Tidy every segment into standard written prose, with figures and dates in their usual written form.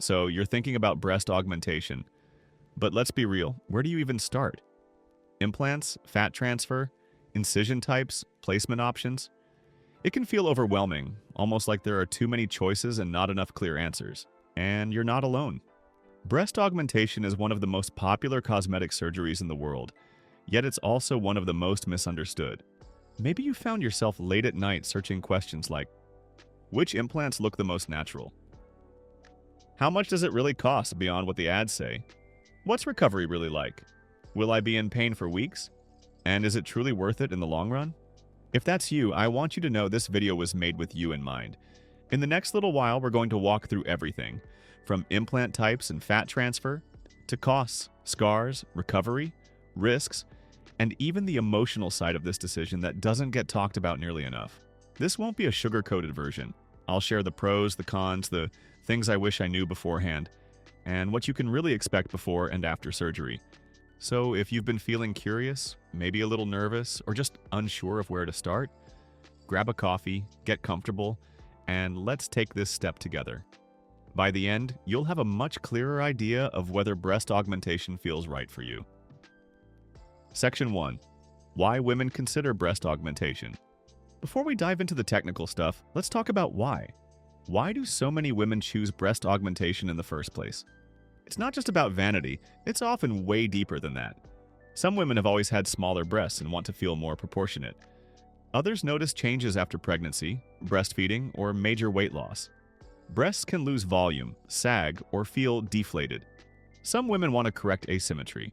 So you're thinking about breast augmentation. But let's be real, where do you even start? Implants, fat transfer, incision types, placement options? It can feel overwhelming, almost like there are too many choices and not enough clear answers. And you're not alone. Breast augmentation is one of the most popular cosmetic surgeries in the world, yet it's also one of the most misunderstood. Maybe you found yourself late at night searching questions like, which implants look the most natural? How much does it really cost beyond what the ads say? What's recovery really like? Will I be in pain for weeks? And is it truly worth it in the long run? If that's you, I want you to know this video was made with you in mind. In the next little while, we're going to walk through everything, from implant types and fat transfer, to costs, scars, recovery, risks, and even the emotional side of this decision that doesn't get talked about nearly enough. This won't be a sugar-coated version. I'll share the pros, the cons, the things I wish I knew beforehand, and what you can really expect before and after surgery. So if you've been feeling curious, maybe a little nervous, or just unsure of where to start, grab a coffee, get comfortable, and let's take this step together. By the end, you'll have a much clearer idea of whether breast augmentation feels right for you. Section 1. Why women consider breast augmentation. Before we dive into the technical stuff, let's talk about why. Why do so many women choose breast augmentation in the first place? It's not just about vanity, it's often way deeper than that. Some women have always had smaller breasts and want to feel more proportionate. Others notice changes after pregnancy, breastfeeding, or major weight loss. Breasts can lose volume, sag, or feel deflated. Some women want to correct asymmetry.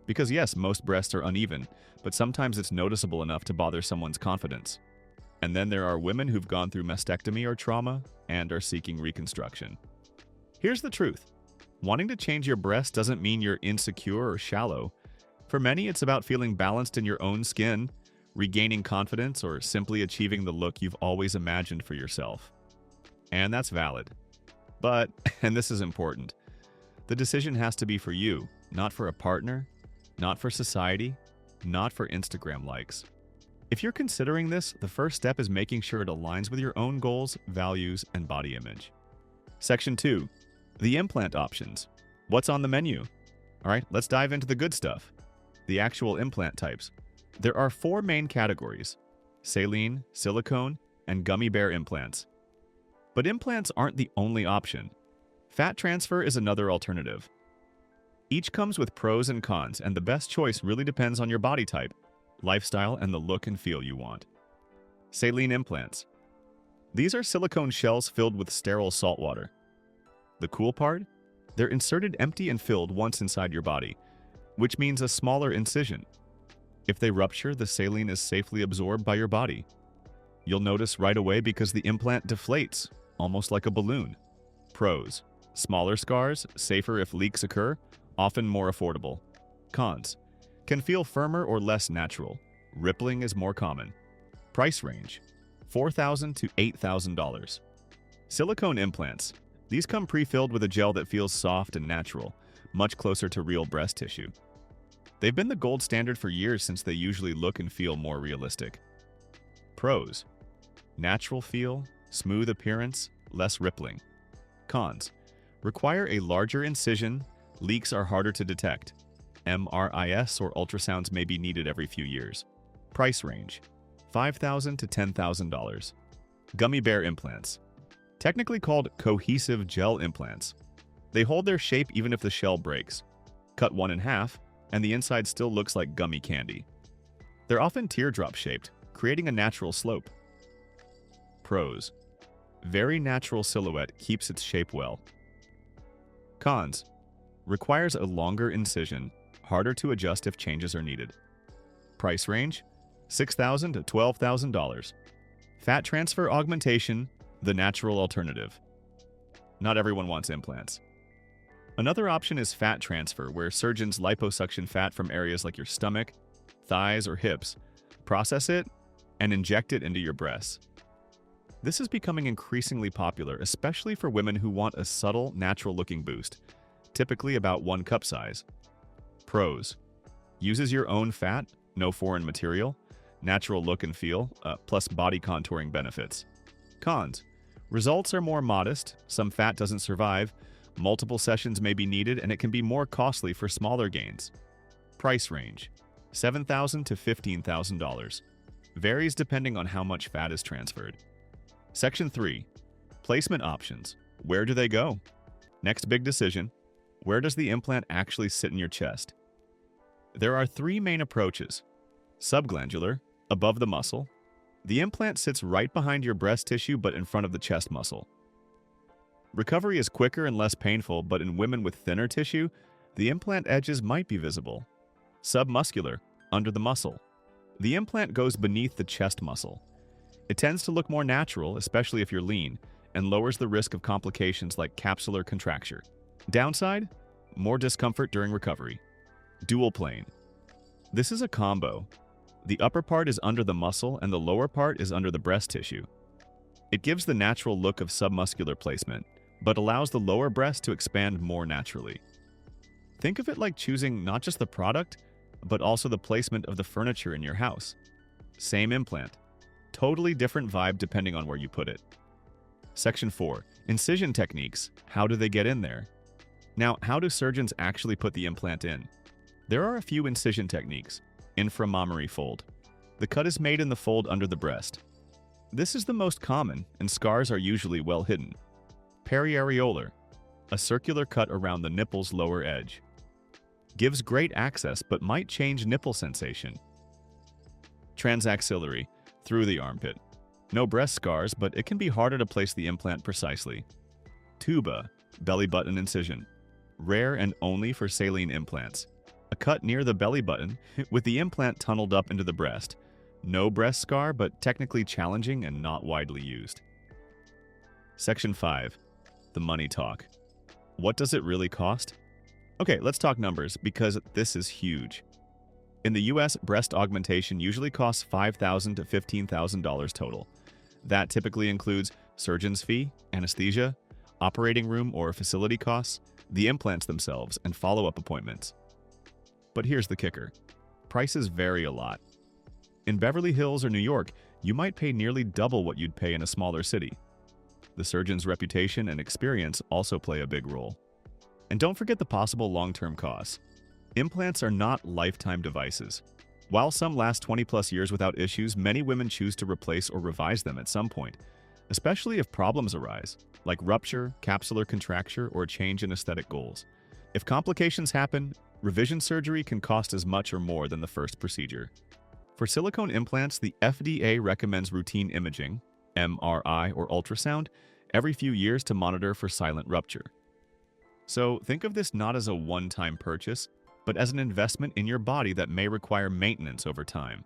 Because yes, most breasts are uneven, but sometimes it's noticeable enough to bother someone's confidence. And then there are women who've gone through mastectomy or trauma and are seeking reconstruction. Here's the truth. Wanting to change your breast doesn't mean you're insecure or shallow. For many, it's about feeling balanced in your own skin, regaining confidence, or simply achieving the look you've always imagined for yourself. And that's valid. But, and this is important, the decision has to be for you, not for a partner, not for society, not for Instagram likes. If you're considering this, the first step is making sure it aligns with your own goals, values, and body image. Section 2. The implant options. What's on the menu? All right, let's dive into the good stuff. The actual implant types. There are 4 main categories: saline, silicone, and gummy bear implants. But implants aren't the only option. Fat transfer is another alternative. Each comes with pros and cons, and the best choice really depends on your body type, lifestyle, and the look and feel you want. Saline implants. These are silicone shells filled with sterile salt water. The cool part? They're inserted empty and filled once inside your body, which means a smaller incision. If they rupture, the saline is safely absorbed by your body. You'll notice right away because the implant deflates, almost like a balloon. Pros: smaller scars, safer if leaks occur, often more affordable. Cons: can feel firmer or less natural. Rippling is more common. Price range: $4,000 to $8,000. Silicone implants. These come pre-filled with a gel that feels soft and natural, much closer to real breast tissue. They've been the gold standard for years since they usually look and feel more realistic. Pros: natural feel, smooth appearance, less rippling. Cons: require a larger incision, leaks are harder to detect. MRIs or ultrasounds may be needed every few years. Price range: $5,000 to $10,000. Gummy bear implants. Technically called cohesive gel implants. They hold their shape even if the shell breaks. Cut one in half, and the inside still looks like gummy candy. They're often teardrop-shaped, creating a natural slope. Pros: very natural silhouette keeps its shape well. Cons: requires a longer incision, harder to adjust if changes are needed. Price range: $6,000 to $12,000. Fat transfer augmentation, the natural alternative. Not everyone wants implants. Another option is fat transfer, where surgeons liposuction fat from areas like your stomach, thighs, or hips, process it, and inject it into your breasts. This is becoming increasingly popular, especially for women who want a subtle, natural-looking boost, typically about 1 cup size. Pros: uses your own fat, no foreign material, natural look and feel, plus body contouring benefits. Cons: results are more modest, some fat doesn't survive, Multiple sessions may be needed, and it can be more costly for smaller gains. Price range: $7,000 to $15,000. Varies depending on how much fat is transferred. Section 3. Placement options. Where do they go? Next big decision: where does the implant actually sit in your chest? There are three main approaches. Subglandular, above the muscle. The implant sits right behind your breast tissue but in front of the chest muscle. Recovery is quicker and less painful, but in women with thinner tissue, the implant edges might be visible. Submuscular, under the muscle. The implant goes beneath the chest muscle. It tends to look more natural, especially if you're lean, and lowers the risk of complications like capsular contracture. Downside: more discomfort during recovery. Dual plane. This is a combo. The upper part is under the muscle and the lower part is under the breast tissue. It gives the natural look of submuscular placement, but allows the lower breast to expand more naturally. Think of it like choosing not just the product, but also the placement of the furniture in your house. Same implant. Totally different vibe depending on where you put it. Section 4. Incision techniques. How do they get in there? Now, how do surgeons actually put the implant in? There are a few incision techniques. Inframammary fold. The cut is made in the fold under the breast. This is the most common, and scars are usually well hidden. Periareolar. A circular cut around the nipple's lower edge. Gives great access but might change nipple sensation. Transaxillary. Through the armpit. No breast scars, but it can be harder to place the implant precisely. Tuba. Belly button incision. Rare and only for saline implants. A cut near the belly button, with the implant tunneled up into the breast. No breast scar, but technically challenging and not widely used. Section 5. The money talk. What does it really cost? Okay, let's talk numbers, because this is huge. In the US, breast augmentation usually costs $5,000 to $15,000 total. That typically includes surgeon's fee, anesthesia, operating room or facility costs, the implants themselves, and follow-up appointments. But here's the kicker. Prices vary a lot. In Beverly Hills or New York, you might pay nearly double what you'd pay in a smaller city. The surgeon's reputation and experience also play a big role. And don't forget the possible long-term costs. Implants are not lifetime devices. While some last 20+ years without issues, many women choose to replace or revise them at some point, especially if problems arise, like rupture, capsular contracture, or a change in aesthetic goals. If complications happen, revision surgery can cost as much or more than the first procedure. For silicone implants, the FDA recommends routine imaging, MRI or ultrasound, every few years to monitor for silent rupture. So think of this not as a one-time purchase, but as an investment in your body that may require maintenance over time.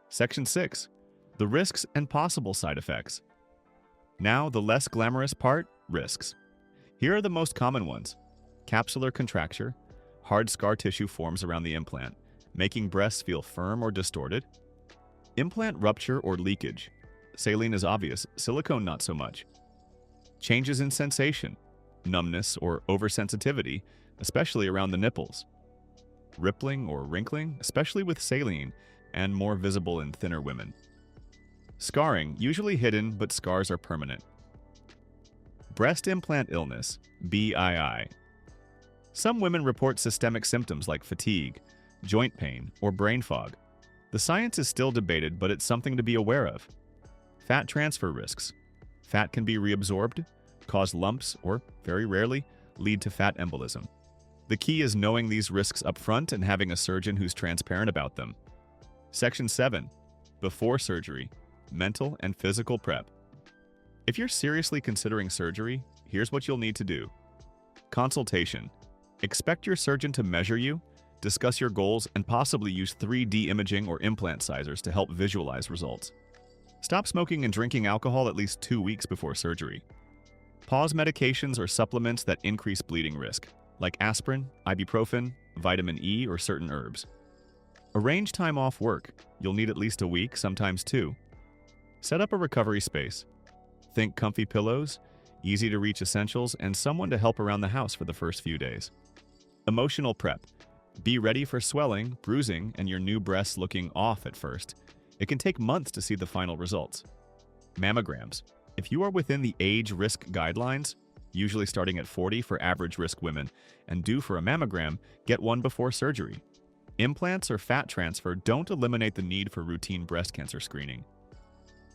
Section 6. The risks and possible side effects. Now, the less glamorous part, risks. Here are the most common ones. Capsular contracture. Hard scar tissue forms around the implant, making breasts feel firm or distorted. Implant rupture or leakage. Saline is obvious, silicone not so much. Changes in sensation. Numbness or oversensitivity, especially around the nipples. Rippling or wrinkling, especially with saline, and more visible in thinner women. Scarring, usually hidden, but scars are permanent. Breast implant illness, BII. Some women report systemic symptoms like fatigue, joint pain, or brain fog. The science is still debated, but it's something to be aware of. Fat transfer risks. Fat can be reabsorbed, cause lumps, or, very rarely, lead to fat embolism. The key is knowing these risks up front and having a surgeon who's transparent about them. Section 7. Before surgery. Mental and physical prep. If you're seriously considering surgery, here's what you'll need to do. Consultation. Expect your surgeon to measure you, discuss your goals, and possibly use 3D imaging or implant sizers to help visualize results. Stop smoking and drinking alcohol at least 2 weeks before surgery. Pause medications or supplements that increase bleeding risk, like aspirin, ibuprofen, vitamin E, or certain herbs. Arrange time off work. You'll need at least a week, sometimes 2. Set up a recovery space. Think comfy pillows, easy-to-reach essentials, and someone to help around the house for the first few days. Emotional prep. Be ready for swelling, bruising, and your new breasts looking off at first. It can take months to see the final results. Mammograms. If you are within the age risk guidelines, usually starting at 40 for average-risk women, and due for a mammogram, get one before surgery. Implants or fat transfer don't eliminate the need for routine breast cancer screening.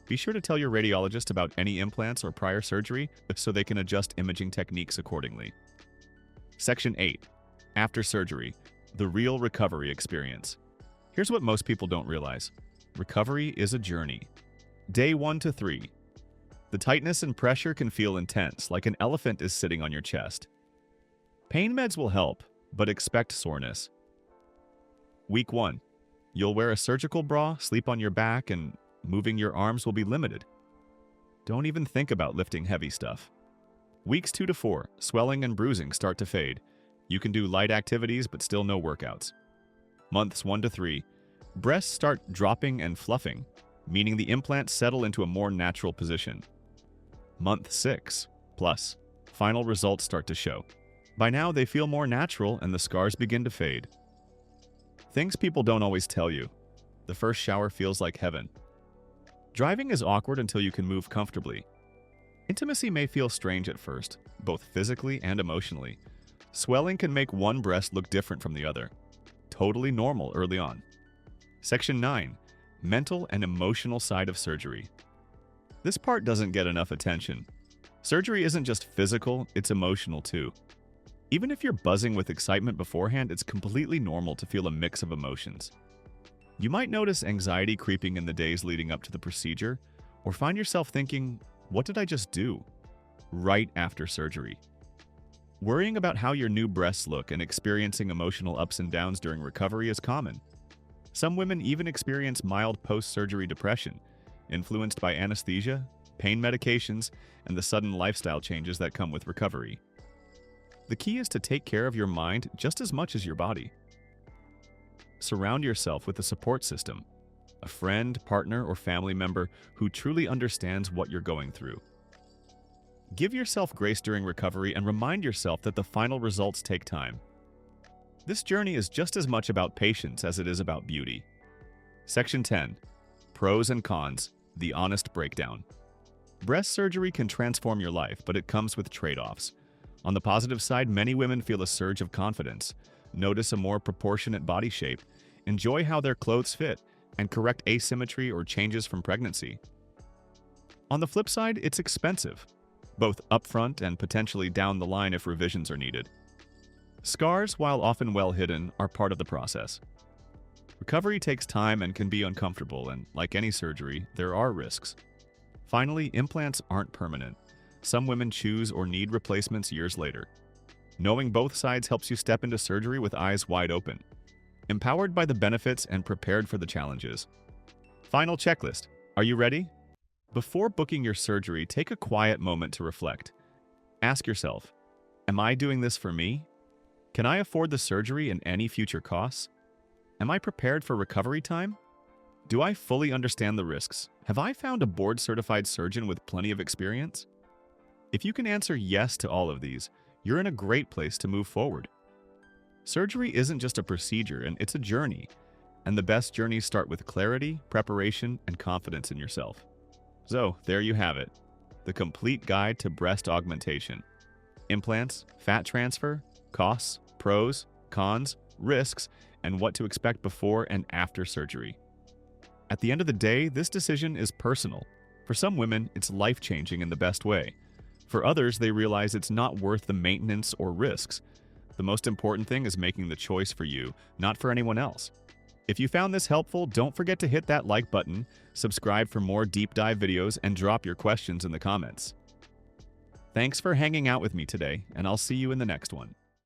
Be sure to tell your radiologist about any implants or prior surgery so they can adjust imaging techniques accordingly. Section 8. After surgery, the real recovery experience. Here's what most people don't realize. Recovery is a journey. Day 1 to 3. The tightness and pressure can feel intense, like an elephant is sitting on your chest. Pain meds will help, but expect soreness. Week 1. You'll wear a surgical bra, sleep on your back, and moving your arms will be limited. Don't even think about lifting heavy stuff. Weeks 2 to 4, swelling and bruising start to fade. You can do light activities, but still no workouts. Months 1 to 3, breasts start dropping and fluffing, meaning the implants settle into a more natural position. Month 6 plus, final results start to show. By now, they feel more natural and the scars begin to fade. Things people don't always tell you. The first shower feels like heaven. Driving is awkward until you can move comfortably. Intimacy may feel strange at first, both physically and emotionally. Swelling can make one breast look different from the other. Totally normal early on. Section 9. Mental and emotional side of surgery. This part doesn't get enough attention. Surgery isn't just physical, it's emotional too. Even if you're buzzing with excitement beforehand, it's completely normal to feel a mix of emotions. You might notice anxiety creeping in the days leading up to the procedure, or find yourself thinking, what did I just do? Right after surgery. Worrying about how your new breasts look and experiencing emotional ups and downs during recovery is common. Some women even experience mild post-surgery depression, influenced by anesthesia, pain medications, and the sudden lifestyle changes that come with recovery. The key is to take care of your mind just as much as your body. Surround yourself with a support system, a friend, partner, or family member who truly understands what you're going through. Give yourself grace during recovery and remind yourself that the final results take time. This journey is just as much about patience as it is about beauty. Section 10. Pros and cons, the honest breakdown. Breast surgery can transform your life, but it comes with trade-offs. On the positive side, many women feel a surge of confidence, notice a more proportionate body shape, enjoy how their clothes fit, and correct asymmetry or changes from pregnancy. On the flip side, it's expensive, both upfront and potentially down the line if revisions are needed. Scars, while often well hidden, are part of the process. Recovery takes time and can be uncomfortable, and like any surgery, there are risks. Finally, implants aren't permanent. Some women choose or need replacements years later. Knowing both sides helps you step into surgery with eyes wide open, empowered by the benefits and prepared for the challenges. Final checklist. Are you ready? Before booking your surgery, take a quiet moment to reflect. Ask yourself, am I doing this for me? Can I afford the surgery and any future costs? Am I prepared for recovery time? Do I fully understand the risks? Have I found a board-certified surgeon with plenty of experience? If you can answer yes to all of these, you're in a great place to move forward. Surgery isn't just a procedure, and it's a journey. And the best journeys start with clarity, preparation, and confidence in yourself. So, there you have it. The complete guide to breast augmentation. Implants, fat transfer, costs, pros, cons, risks, and what to expect before and after surgery. At the end of the day, this decision is personal. For some women, it's life-changing in the best way. For others, they realize it's not worth the maintenance or risks. The most important thing is making the choice for you, not for anyone else. If you found this helpful, don't forget to hit that like button, subscribe for more deep dive videos, and drop your questions in the comments. Thanks for hanging out with me today, and I'll see you in the next one.